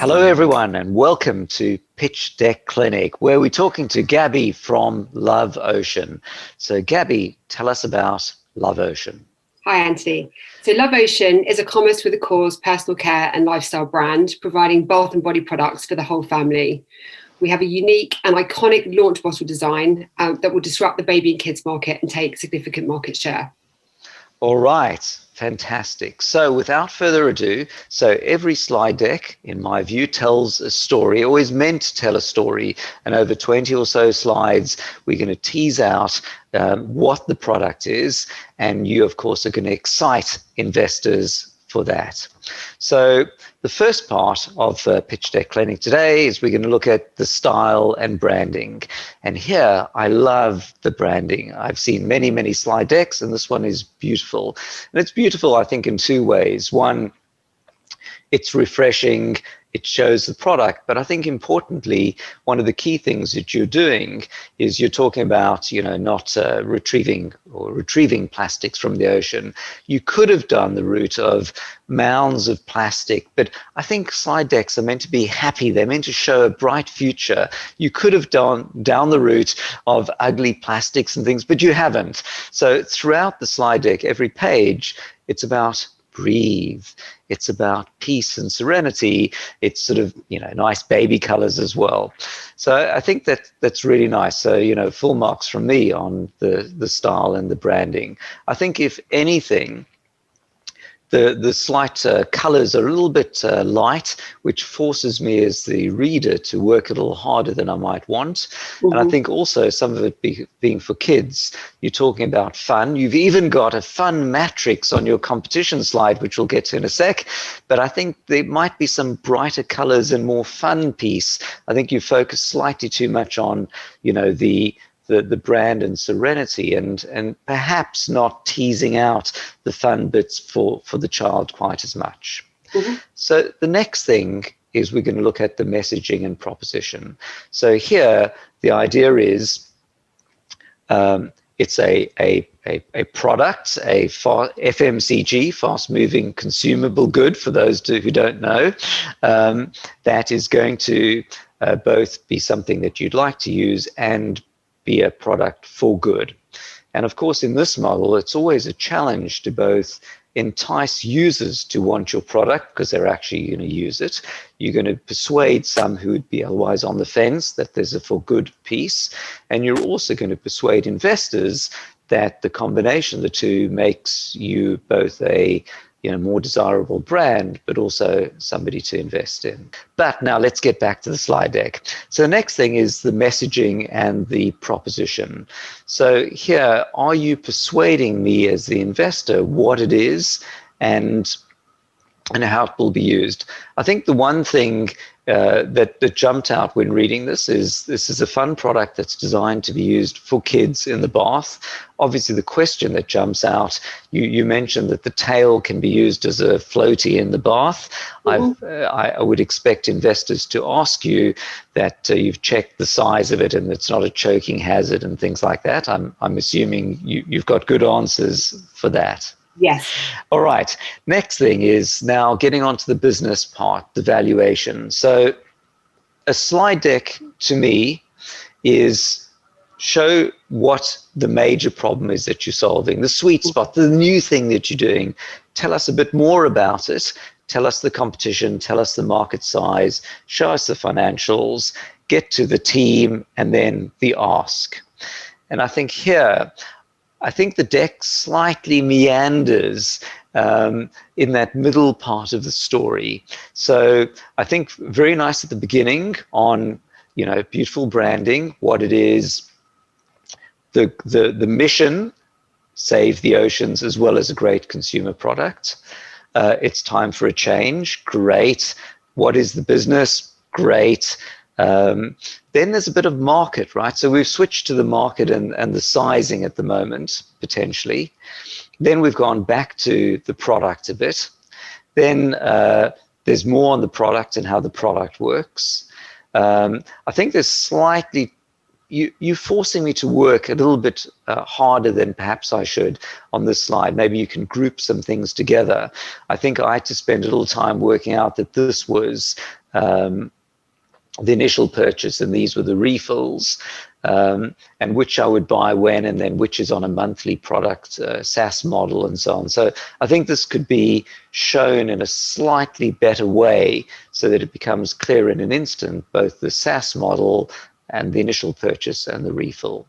Hello everyone and welcome to Pitch Deck Clinic, where we're talking to Gabby from Love Ocean. So Gabby, tell us about Love Ocean. Hi Anthony. So Love Ocean is a commerce with a cause, personal care and lifestyle brand, providing bath and body products for the whole family. We have a unique and iconic launch bottle design that will disrupt the baby and kids market and take significant market share. All right, fantastic. So without further ado, so every slide deck, in my view, tells a story, always meant to tell a story. And over 20 or so slides, we're going to tease out what the product is. And you, of course, are going to excite investors for that. So the first part of Pitch Deck Clinic today is we're going to look at the style and branding. And here, I love the branding. I've seen many, many slide decks, and this one is beautiful. And it's beautiful, I think, in two ways. One, it's refreshing. It shows the product, but I think importantly, one of the key things that you're doing is you're talking about, not retrieving plastics from the ocean. You could have done the route of mounds of plastic, but I think slide decks are meant to be happy. They're meant to show a bright future. You could have done down the route of ugly plastics and things, but you haven't. So throughout the slide deck, every page, it's about breathe. It's about peace and serenity. It's sort of, nice baby colors as well. So I think that's really nice. So, full marks from me on the style and the branding. I think if anything, the slight colors are a little bit light, which forces me as the reader to work a little harder than I might want. Mm-hmm. And I think also some of it being for kids, you're talking about fun. You've even got a fun matrix on your competition slide, which we'll get to in a sec. But I think there might be some brighter colors and more fun piece. I think you focus slightly too much on, the brand and serenity and perhaps not teasing out the fun bits for the child quite as much. Mm-hmm. So the next thing is we're going to look at the messaging and proposition. So here the idea is it's a product, a FMCG, fast-moving consumable good, for those who don't know, that is going to both be something that you'd like to use and be a product for good. And of course, in this model, it's always a challenge to both entice users to want your product because they're actually going to use it. You're going to persuade some who would be otherwise on the fence that there's a for good piece. And you're also going to persuade investors that the combination of the two makes you both a more desirable brand, but also somebody to invest in. But now let's get back to the slide deck. So the next thing is the messaging and the proposition. So here, are you persuading me as the investor what it is and how it will be used? I think the one thing that jumped out when reading this is a fun product that's designed to be used for kids in the bath. Obviously, the question that jumps out, you mentioned that the tail can be used as a floaty in the bath. Mm-hmm. I would expect investors to ask you that you've checked the size of it and it's not a choking hazard and things like that. I'm assuming you've got good answers for that. Yes. All right. Next thing is now getting onto the business part, the valuation. So a slide deck to me is show what the major problem is that you're solving, the sweet spot, the new thing that you're doing. Tell us a bit more about it. Tell us the competition, tell us the market size, show us the financials, get to the team, and then the ask. And I think here, the deck slightly meanders in that middle part of the story. So I think very nice at the beginning on, beautiful branding, what it is, the mission, save the oceans, as well as a great consumer product. It's time for a change. Great. What is the business? Great. Then there's a bit of market, right? So we've switched to the market and the sizing at the moment, potentially. Then we've gone back to the product a bit. Then there's more on the product and how the product works. I think there's slightly you're forcing me to work a little bit harder than perhaps I should on this slide. Maybe you can group some things together. I think I had to spend a little time working out that this was the initial purchase and these were the refills, and which I would buy when, and then which is on a monthly product, SaaS model, and so on. So I think this could be shown in a slightly better way so that it becomes clear in an instant, both the SaaS model and the initial purchase and the refill.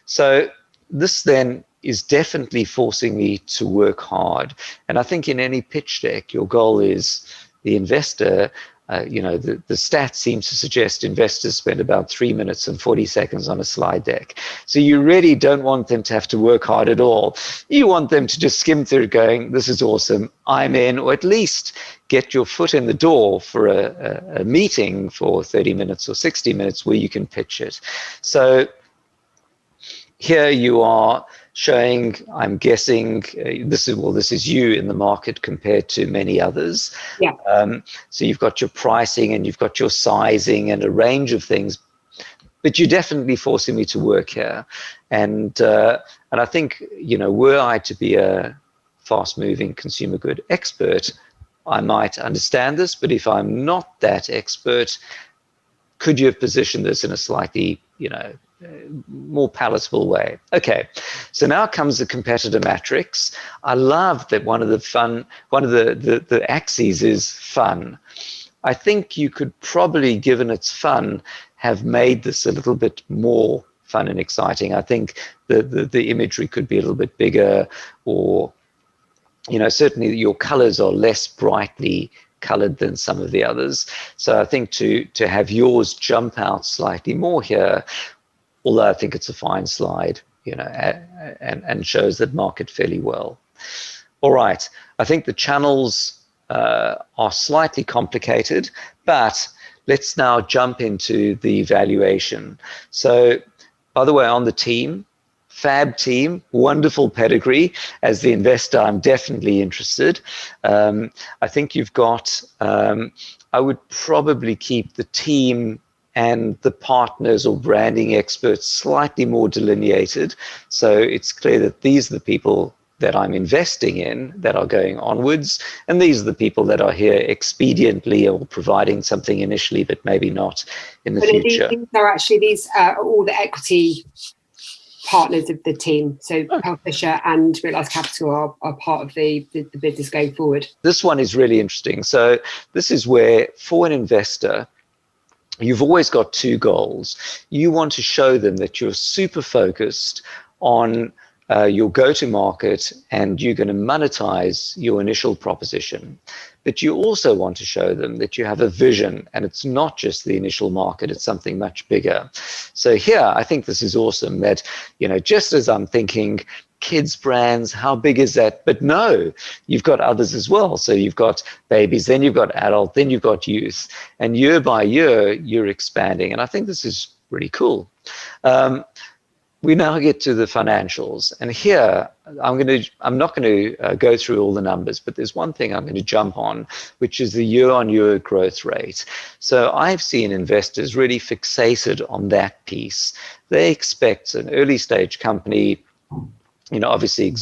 So this then is definitely forcing me to work hard. And I think in any pitch deck, your goal is the investor. The stats seem to suggest investors spend about 3 minutes and 40 seconds on a slide deck. So you really don't want them to have to work hard at all. You want them to just skim through going, this is awesome, I'm in, or at least get your foot in the door for a meeting for 30 minutes or 60 minutes where you can pitch it. So here you are showing, I'm guessing, this is you in the market compared to many others. Yeah. So you've got your pricing and you've got your sizing and a range of things, but you're definitely forcing me to work here. And I think, were I to be a fast-moving consumer good expert, I might understand this, but if I'm not that expert, could you have positioned this in a slightly, more palatable way? Okay, so now comes the competitor matrix. I love that one of the axes is fun. I think you could probably, given its fun, have made this a little bit more fun and exciting. I think the imagery could be a little bit bigger, or certainly your colors are less brightly colored than some of the others. So I think to have yours jump out slightly more here, although I think it's a fine slide, and shows that market fairly well. All right, I think the channels are slightly complicated, but let's now jump into the valuation. So, by the way, on the team, fab team, wonderful pedigree. As the investor, I'm definitely interested. I think you've got, I would probably keep the team and the partners or branding experts slightly more delineated. So it's clear that these are the people that I'm investing in that are going onwards, and these are the people that are here expediently or providing something initially, but maybe not in the future. These are all the equity partners of the team. So Pearl Fisher and Realised Capital are part of the business going forward. This one is really interesting. So this is where, for an investor, you've always got two goals. You want to show them that you're super focused on your go-to-market and you're going to monetize your initial proposition. But you also want to show them that you have a vision, and it's not just the initial market, it's something much bigger. So here, I think this is awesome that, just as I'm thinking, kids brands, how big is that? But no, you've got others as well. So you've got babies, then you've got adult, then you've got youth, and year by year you're expanding. And I think this is really cool. We now get to the financials, and here I'm not going to go through all the numbers, but there's one thing I'm going to jump on, which is the year-on-year growth rate. So I've seen investors really fixated on that piece. They expect an early stage company, obviously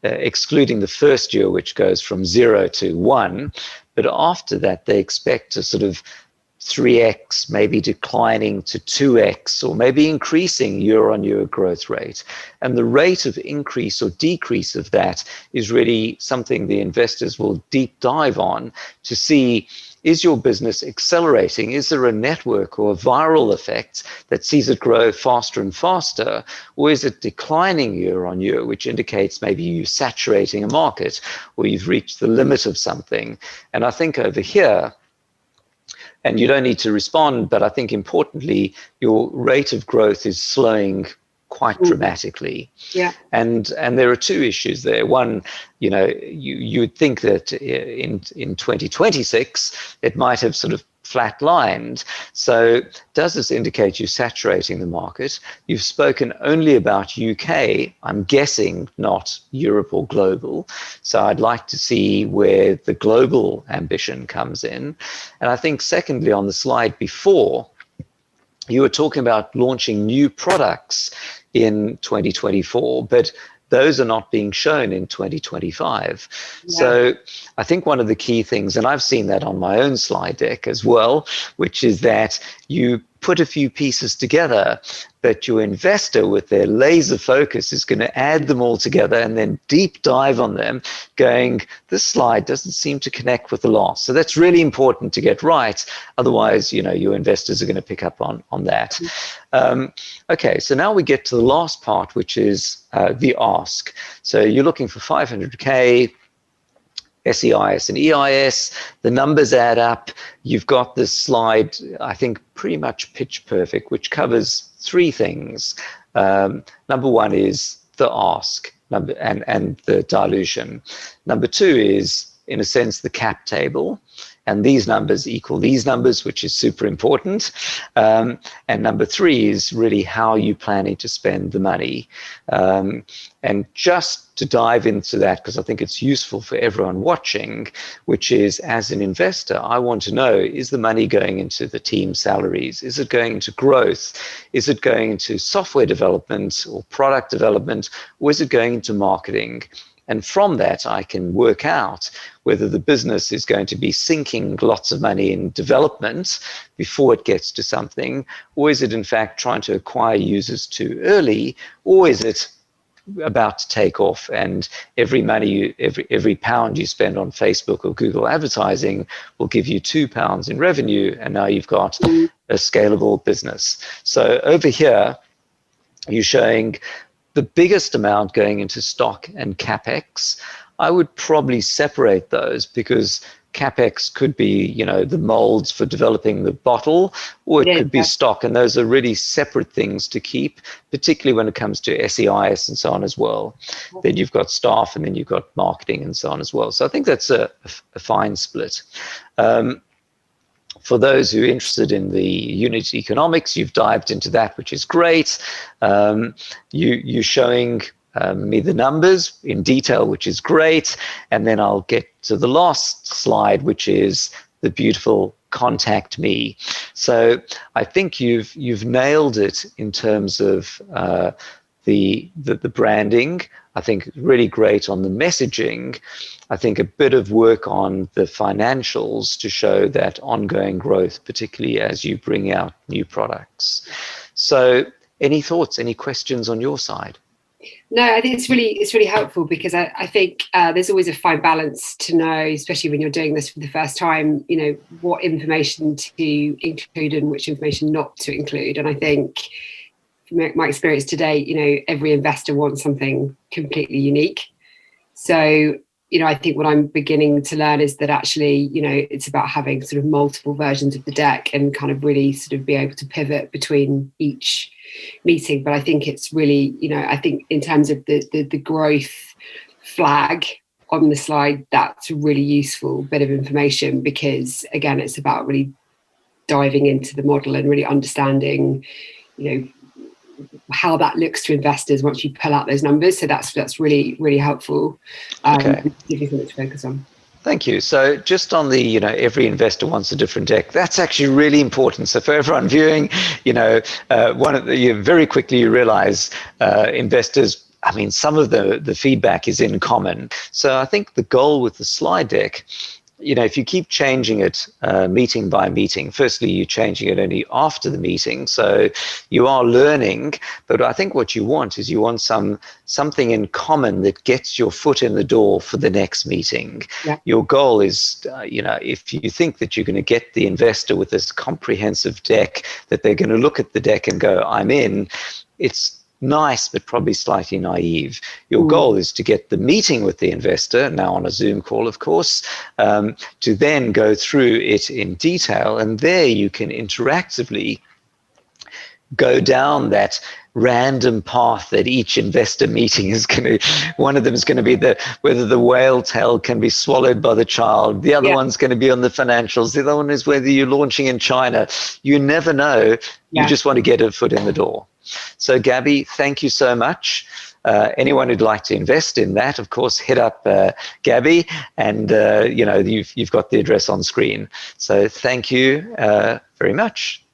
excluding the first year, which goes from 0 to 1, but after that they expect a sort of 3x, maybe declining to 2x, or maybe increasing year-on-year growth rate. And the rate of increase or decrease of that is really something the investors will deep dive on to see, is your business accelerating? Is there a network or a viral effect that sees it grow faster and faster? Or is it declining year-on-year, which indicates maybe you're saturating a market or you've reached the limit of something? And I think over here, and you don't need to respond, but I think importantly, your rate of growth is slowing quite dramatically. Yeah. And there are two issues there. One, you would think that in 2026, it might have sort of flatlined. So does this indicate you're saturating the market? You've spoken only about UK, I'm guessing not Europe or global. So I'd like to see where the global ambition comes in. And I think secondly, on the slide before, you were talking about launching new products in 2024, but those are not being shown in 2025. Yeah. So I think one of the key things, and I've seen that on my own slide deck as well, which is that you put a few pieces together, but your investor with their laser focus is going to add them all together and then deep dive on them, going, this slide doesn't seem to connect with the last. So that's really important to get right. Otherwise, your investors are going to pick up on that. Okay, so now we get to the last part, which is the ask. So you're looking for 500K, SEIS and EIS, the numbers add up. You've got this slide, I think, pretty much pitch perfect, which covers three things. Number one is the ask and the dilution. Number two is, in a sense, the cap table. And these numbers equal these numbers, which is super important. And number three is really how you're planning to spend the money. And just to dive into that, because I think it's useful for everyone watching, which is, as an investor, I want to know, is the money going into the team salaries? Is it going into growth? Is it going into software development or product development? Or is it going into marketing? And from that, I can work out whether the business is going to be sinking lots of money in development before it gets to something, or is it in fact trying to acquire users too early, or is it about to take off and every pound you spend on Facebook or Google advertising will give you £2 in revenue, and now you've got a scalable business. So over here, you're showing the biggest amount going into stock and CapEx. I would probably separate those, because CapEx could be, the molds for developing the bottle, or it could be stock, and those are really separate things to keep, particularly when it comes to SEIS and so on as well. Then you've got staff, and then you've got marketing and so on as well. So I think that's a fine split. For those who are interested in the unit economics, you've dived into that, which is great. You're showing me the numbers in detail, which is great. And then I'll get to the last slide, which is the beautiful contact me. So I think you've nailed it in terms of the branding. I think really great on the messaging. I think a bit of work on the financials to show that ongoing growth, particularly as you bring out new products. So any thoughts, any questions on your side? No, I think it's really helpful, because I think there's always a fine balance to know, especially when you're doing this for the first time, what information to include and which information not to include. And I think, from my experience today, every investor wants something completely unique. So, I think what I'm beginning to learn is that actually, it's about having sort of multiple versions of the deck and kind of really sort of be able to pivot between each meeting. But I think it's really, I think in terms of the growth flag on the slide, that's a really useful bit of information, because again, it's about really diving into the model and really understanding, how that looks to investors once you pull out those numbers. So that's really, really helpful. Okay. Give you something to focus on. Thank you. So just on the, every investor wants a different deck, that's actually really important. So for everyone viewing, very quickly you realize investors, some of the feedback is in common. So I think the goal with the slide deck, if you keep changing it meeting by meeting, firstly, you're changing it only after the meeting. So you are learning, but I think what you want is something in common that gets your foot in the door for the next meeting. Yeah. Your goal is, if you think that you're going to get the investor with this comprehensive deck, that they're going to look at the deck and go, I'm in, it's nice, but probably slightly naive. Your goal is to get the meeting with the investor, now on a Zoom call, of course, to then go through it in detail. And there you can interactively go down that random path that each investor meeting is going to, one of them is going to be whether the whale tail can be swallowed by the child. The other one's going to be on the financials. The other one is whether you're launching in China. You never know. You just want to get a foot in the door. So Gabby, thank you so much. Anyone who'd like to invest in that, of course, hit up Gabby, and you've got the address on screen. So thank you very much.